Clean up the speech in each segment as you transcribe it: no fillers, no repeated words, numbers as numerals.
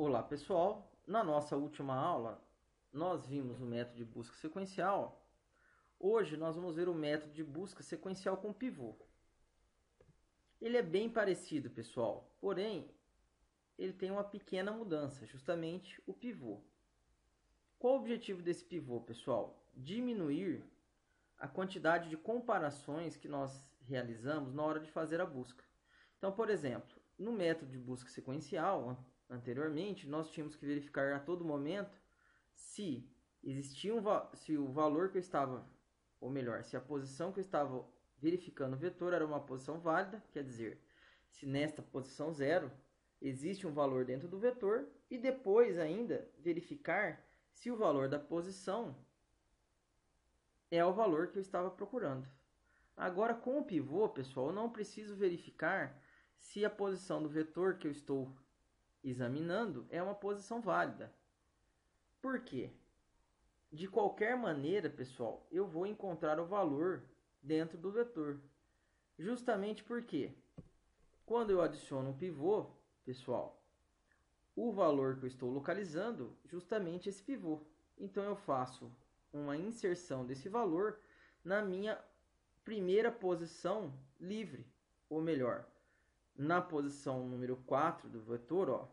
Olá pessoal, na nossa última aula nós vimos o método de busca sequencial. Hoje nós vamos ver o método de busca sequencial com pivô. Ele é bem parecido, pessoal, porém ele tem uma pequena mudança, justamente o pivô. Qual o objetivo desse pivô, pessoal? Diminuir a quantidade de comparações que nós realizamos na hora de fazer a busca. Então, por exemplo, no método de busca sequencial, anteriormente, nós tínhamos que verificar a todo momento se existia se o valor que eu estava, ou melhor, se a posição que eu estava verificando o vetor era uma posição válida, quer dizer, se nesta posição 0 existe um valor dentro do vetor, e depois ainda verificar se o valor da posição é o valor que eu estava procurando. Agora, com o pivô, pessoal, eu não preciso verificar se a posição do vetor que eu estou examinando é uma posição válida. Por quê? De qualquer maneira, pessoal, eu vou encontrar o valor dentro do vetor. Justamente porque, quando eu adiciono o pivô, pessoal, o valor que eu estou localizando, justamente esse pivô. Então, eu faço uma inserção desse valor na minha primeira posição livre, ou melhor, na posição número 4 do vetor, ó,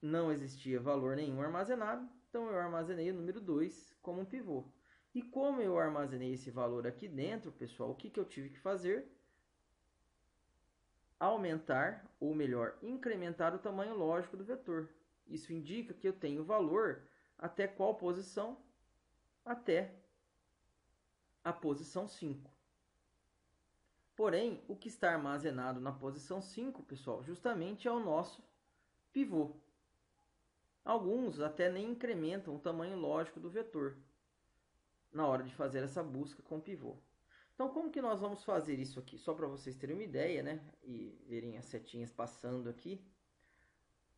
não existia valor nenhum armazenado, então eu armazenei o número 2 como um pivô. E como eu armazenei esse valor aqui dentro, pessoal, o que eu tive que fazer? Aumentar, ou melhor, incrementar o tamanho lógico do vetor. Isso indica que eu tenho valor até qual posição? Até a posição 5. Porém, o que está armazenado na posição 5, pessoal, justamente é o nosso pivô. Alguns até nem incrementam o tamanho lógico do vetor na hora de fazer essa busca com pivô. Então, como que nós vamos fazer isso aqui? Só para vocês terem uma ideia, né? E verem as setinhas passando aqui.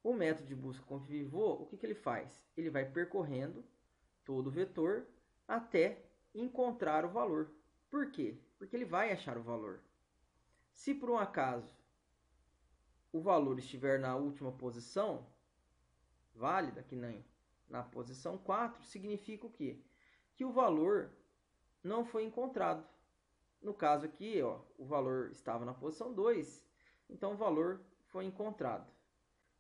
O método de busca com pivô, o que ele faz? Ele vai percorrendo todo o vetor até encontrar o valor. Por quê? Porque ele vai achar o valor. Se por um acaso o valor estiver na última posição, válida, que nem na posição 4, significa o quê? Que o valor não foi encontrado. No caso aqui, ó, o valor estava na posição 2, então o valor foi encontrado.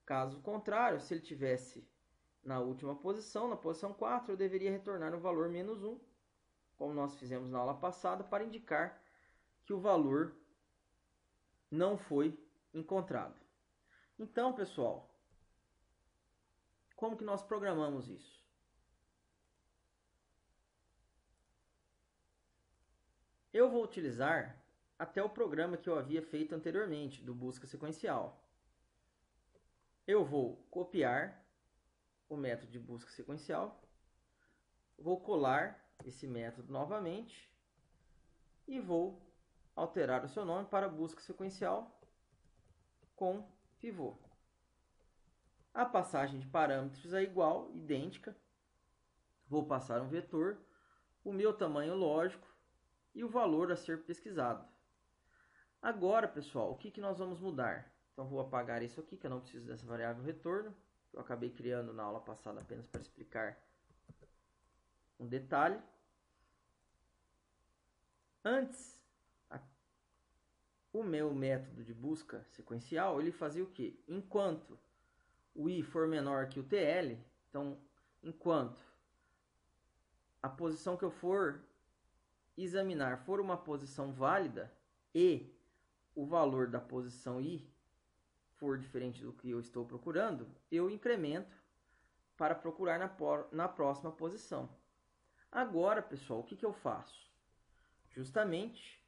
Caso contrário, se ele tivesse na última posição, na posição 4, eu deveria retornar o valor menos 1, como nós fizemos na aula passada, para indicar que o valor não foi encontrado. Então, pessoal, como que nós programamos isso? Eu vou utilizar até o programa que eu havia feito anteriormente, do busca sequencial. Eu vou copiar o método de busca sequencial, vou colar esse método novamente e vou alterar o seu nome para busca sequencial com pivô. A passagem de parâmetros é igual, idêntica. Vou passar um vetor, o meu tamanho lógico e o valor a ser pesquisado. Agora, pessoal, o que nós vamos mudar? Então, vou apagar isso aqui, que eu não preciso dessa variável retorno. Eu acabei criando na aula passada apenas para explicar um detalhe. Antes, o meu método de busca sequencial, ele fazia o quê? Enquanto o i for menor que o tl, então, enquanto a posição que eu for examinar for uma posição válida e o valor da posição i for diferente do que eu estou procurando, eu incremento para procurar na próxima posição. Agora, pessoal, o que eu faço? Justamente,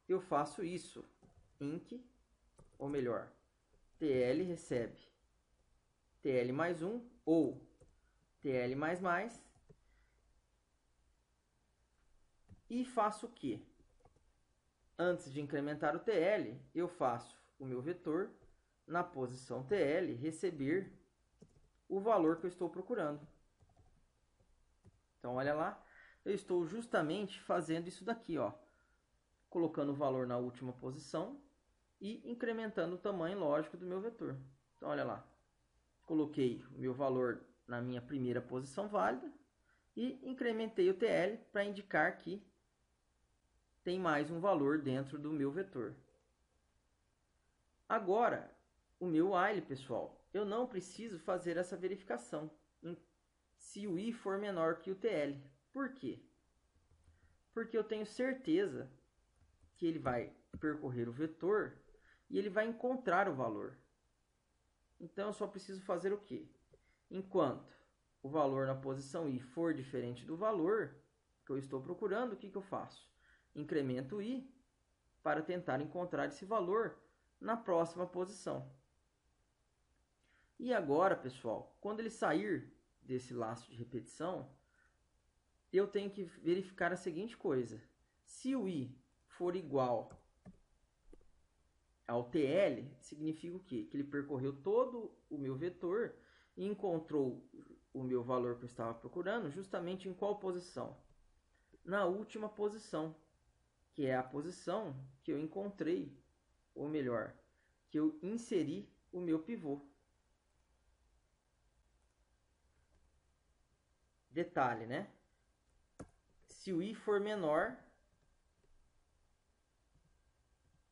eu faço isso. Inc, ou melhor, tl recebe tl mais 1 ou tl mais mais. E faço o quê? Antes de incrementar o tl, eu faço o meu vetor na posição tl receber o valor que eu estou procurando. Então, olha lá, eu estou justamente fazendo isso daqui, ó, colocando o valor na última posição e incrementando o tamanho lógico do meu vetor. Então, olha lá, coloquei o meu valor na minha primeira posição válida e incrementei o TL para indicar que tem mais um valor dentro do meu vetor. Agora, o meu while, pessoal, eu não preciso fazer essa verificação se o I for menor que o TL. Por quê? Porque eu tenho certeza que ele vai percorrer o vetor e ele vai encontrar o valor. Então, eu só preciso fazer o quê? Enquanto o valor na posição I for diferente do valor que eu estou procurando, o que eu faço? Incremento I para tentar encontrar esse valor na próxima posição. E agora, pessoal, quando ele sair desse laço de repetição, eu tenho que verificar a seguinte coisa. Se o I for igual ao TL, significa o quê? Que ele percorreu todo o meu vetor e encontrou o meu valor que eu estava procurando justamente em qual posição? Na última posição, que é a posição que eu encontrei, ou melhor, que eu inseri o meu pivô. Detalhe, né? Se o I for menor,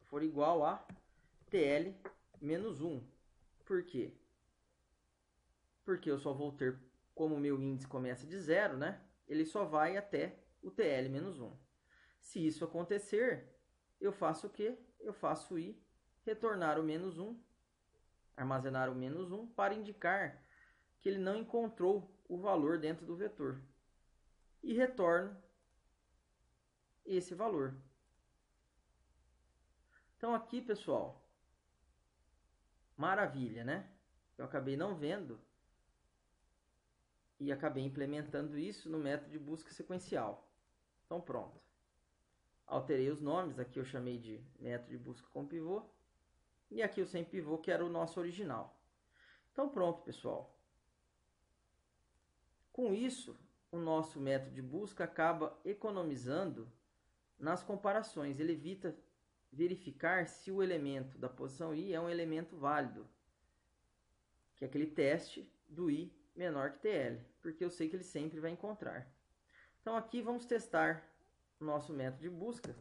for igual a TL menos 1. Por quê? Porque eu só vou ter, como o meu índice começa de 0, né? Ele só vai até o TL menos 1. Se isso acontecer, eu faço o quê? Eu faço I retornar o menos 1, armazenar o menos 1, para indicar que ele não encontrou o valor dentro do vetor. E retorno esse valor. Então aqui, pessoal, maravilha, né? Eu acabei não vendo e acabei implementando isso no método de busca sequencial. Então pronto. Alterei os nomes, aqui eu chamei de método de busca com pivô e aqui o sem pivô, que era o nosso original. Então pronto, pessoal. Com isso, o nosso método de busca acaba economizando nas comparações. Ele evita verificar se o elemento da posição I é um elemento válido, que é aquele teste do I menor que TL, porque eu sei que ele sempre vai encontrar. Então aqui vamos testar o nosso método de busca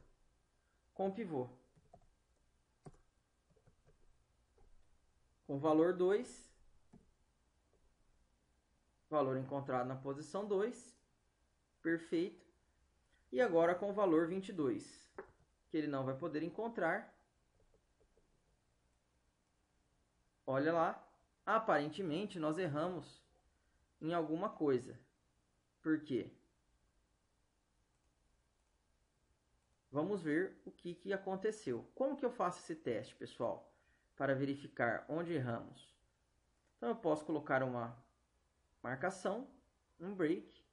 com pivô. Com valor 2, valor encontrado na posição 2, perfeito. E agora com o valor 22, que ele não vai poder encontrar. Olha lá, aparentemente nós erramos em alguma coisa. Por quê? Vamos ver o que aconteceu. Como que eu faço esse teste, pessoal? Para verificar onde erramos. Então eu posso colocar uma marcação, um break,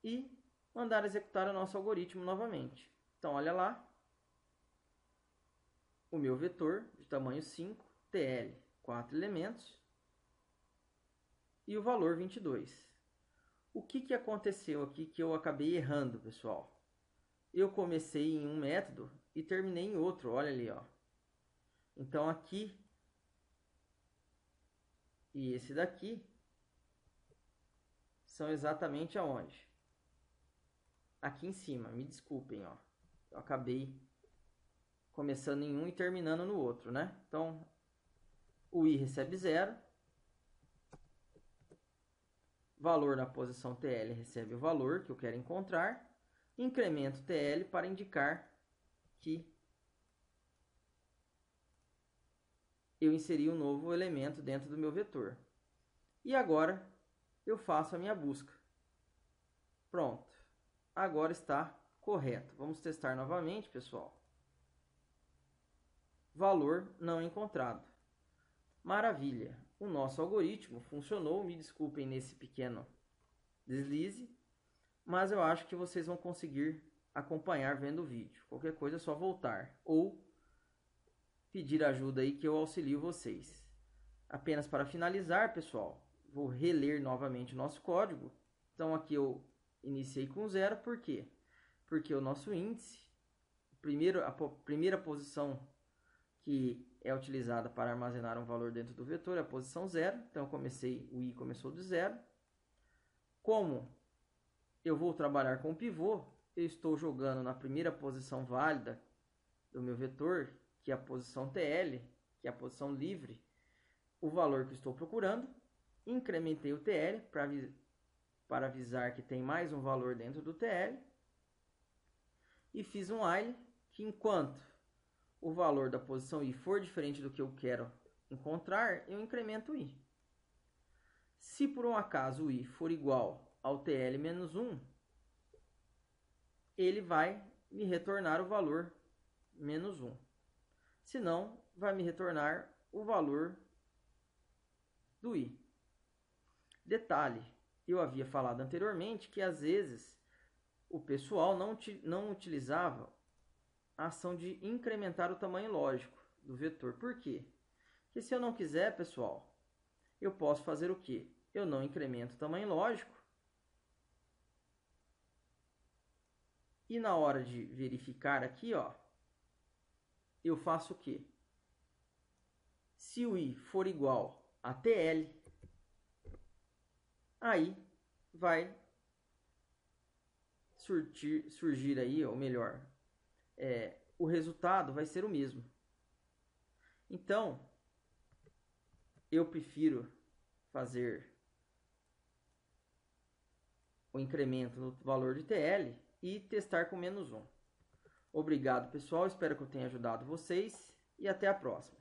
e mandar executar o nosso algoritmo novamente. Então olha lá, o meu vetor de tamanho 5, TL, 4 elementos, e o valor 22. O que aconteceu aqui que eu acabei errando, pessoal? Eu comecei em um método e terminei em outro, olha ali, ó. Então aqui e esse daqui são exatamente aonde? Aqui em cima, me desculpem, ó. Eu acabei começando em um e terminando no outro, né? Então, o I recebe 0. Valor na posição TL recebe o valor que eu quero encontrar. Incremento TL para indicar que eu inseri um novo elemento dentro do meu vetor. E agora eu faço a minha busca. Pronto. Agora está correto. Vamos testar novamente, pessoal. Valor não encontrado. Maravilha. O nosso algoritmo funcionou. Me desculpem nesse pequeno deslize, mas eu acho que vocês vão conseguir acompanhar vendo o vídeo. Qualquer coisa é só voltar ou pedir ajuda aí que eu auxilio vocês. Apenas para finalizar, pessoal, vou reler novamente o nosso código. Então aqui eu iniciei com 0, por quê? Porque o nosso índice, a primeira posição que é utilizada para armazenar um valor dentro do vetor, é a posição 0. Então, o i começou de 0. Como eu vou trabalhar com o pivô, eu estou jogando na primeira posição válida do meu vetor, que é a posição TL, que é a posição livre, o valor que estou procurando. Incrementei o TL para avisar que tem mais um valor dentro do TL. E fiz um while que, enquanto o valor da posição i for diferente do que eu quero encontrar, eu incremento o i. Se por um acaso o i for igual ao TL menos 1, ele vai me retornar o valor menos 1. Se não, vai me retornar o valor do i. Detalhe, eu havia falado anteriormente que às vezes o pessoal não utilizava a ação de incrementar o tamanho lógico do vetor. Por quê? Porque se eu não quiser, pessoal, eu posso fazer o quê? Eu não incremento o tamanho lógico. E na hora de verificar aqui, ó, eu faço o quê? Se o i for igual a TL, aí vai surgir aí, ou melhor, o resultado vai ser o mesmo. Então, eu prefiro fazer o incremento no valor de TL e testar com menos 1. Obrigado, pessoal. Espero que eu tenha ajudado vocês e até a próxima.